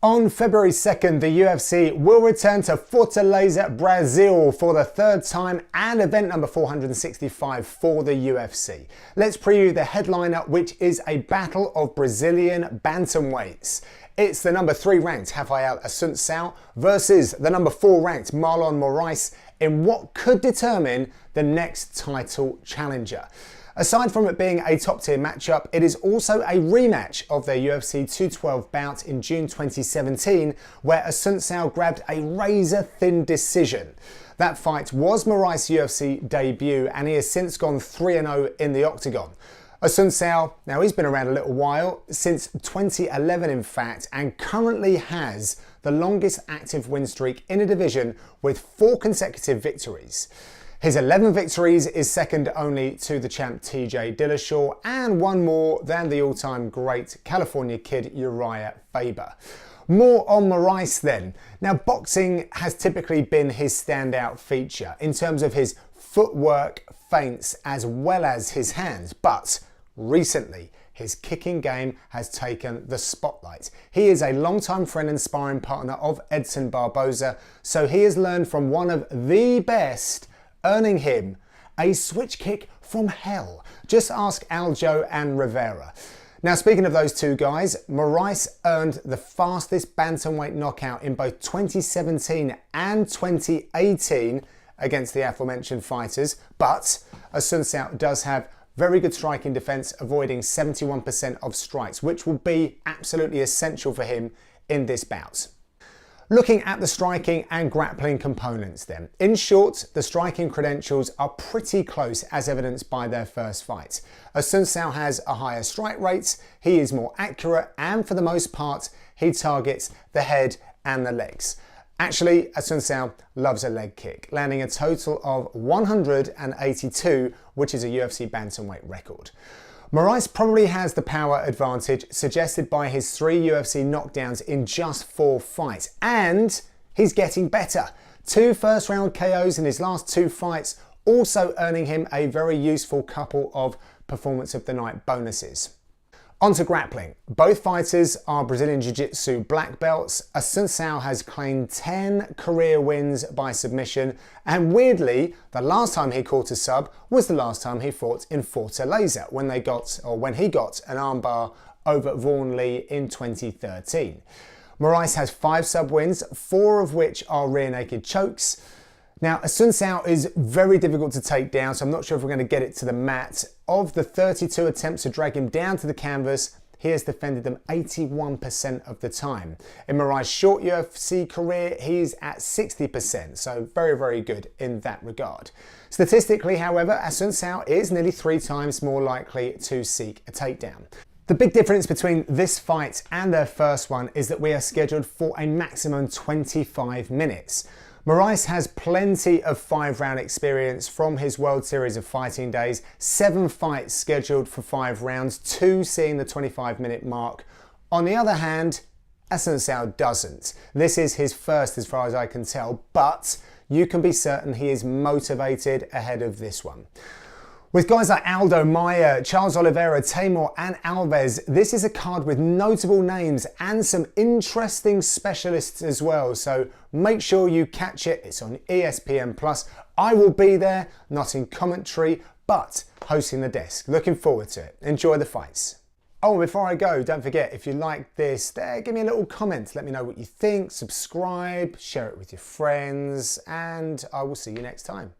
On February 2nd, the UFC will return to Fortaleza, Brazil for the third time and event number 465 for the UFC. Let's preview the headliner, which is a battle of Brazilian bantamweights. It's the number 3 ranked Rafael Assuncao versus the number 4 ranked Marlon Moraes in what could determine the next title challenger. Aside from it being a top tier matchup, it is also a rematch of their UFC 212 bout in June 2017, where Assuncao grabbed a razor thin decision. That fight was Moraes' UFC debut, and he has since gone 3-0 in the octagon. Assuncao, now he's been around a little while, since 2011 in fact, and currently has the longest active win streak in a division with 4 consecutive victories. His 11 victories is second only to the champ TJ Dillashaw and one more than the all-time great California kid Uriah Faber. More on Moraes then. Now, boxing has typically been his standout feature in terms of his footwork, feints, as well as his hands, but recently his kicking game has taken the spotlight. He is a longtime friend and sparring partner of Edson Barboza, so he has learned from one of the best, earning him a switch kick from hell. Just ask Aljo and Rivera. Now, speaking of those two guys, Moraes earned the fastest bantamweight knockout in both 2017 and 2018 against the aforementioned fighters, but Assuncao does have very good striking defense, avoiding 71% of strikes, which will be absolutely essential for him in this bout. Looking at the striking and grappling components then. In short, the striking credentials are pretty close as evidenced by their first fight. Assuncao has a higher strike rate, he is more accurate, and for the most part, he targets the head and the legs. Actually, Assuncao loves a leg kick, landing a total of 182, which is a UFC bantamweight record. Moraes probably has the power advantage suggested by his 3 UFC knockdowns in just 4 fights, and he's getting better. 2 first-round KOs in his last 2 fights, also earning him a very useful couple of Performance of the Night bonuses. On to grappling. Both fighters are Brazilian Jiu-Jitsu black belts. Assuncao has claimed 10 career wins by submission, and weirdly, the last time he caught a sub was the last time he fought in Fortaleza when he got an armbar over Vaughan Lee in 2013. Moraes has 5 sub wins, 4 of which are rear naked chokes. Now, Assuncao is very difficult to take down, so I'm not sure if we're going to get it to the mat. Of the 32 attempts to drag him down to the canvas, he has defended them 81% of the time. In Moraes' short UFC career, he's at 60%, so very, very good in that regard. Statistically, however, Assuncao is nearly 3 times more likely to seek a takedown. The big difference between this fight and their first one is that we are scheduled for a maximum 25 minutes. Moraes has plenty of 5-round experience from his World Series of Fighting days, 7 fights scheduled for 5 rounds, 2 seeing the 25-minute mark. On the other hand, Assuncao doesn't. This is his first as far as I can tell, but you can be certain he is motivated ahead of this one. With guys like Aldo, Maia, Charles Oliveira, Tamor and Alves, this is a card with notable names and some interesting specialists as well, so make sure you catch it. It's on ESPN+. I will be there, not in commentary, but hosting the desk. Looking forward to it. Enjoy the fights. Oh, and before I go, don't forget, if you like this, give me a little comment. Let me know what you think, subscribe, share it with your friends, and I will see you next time.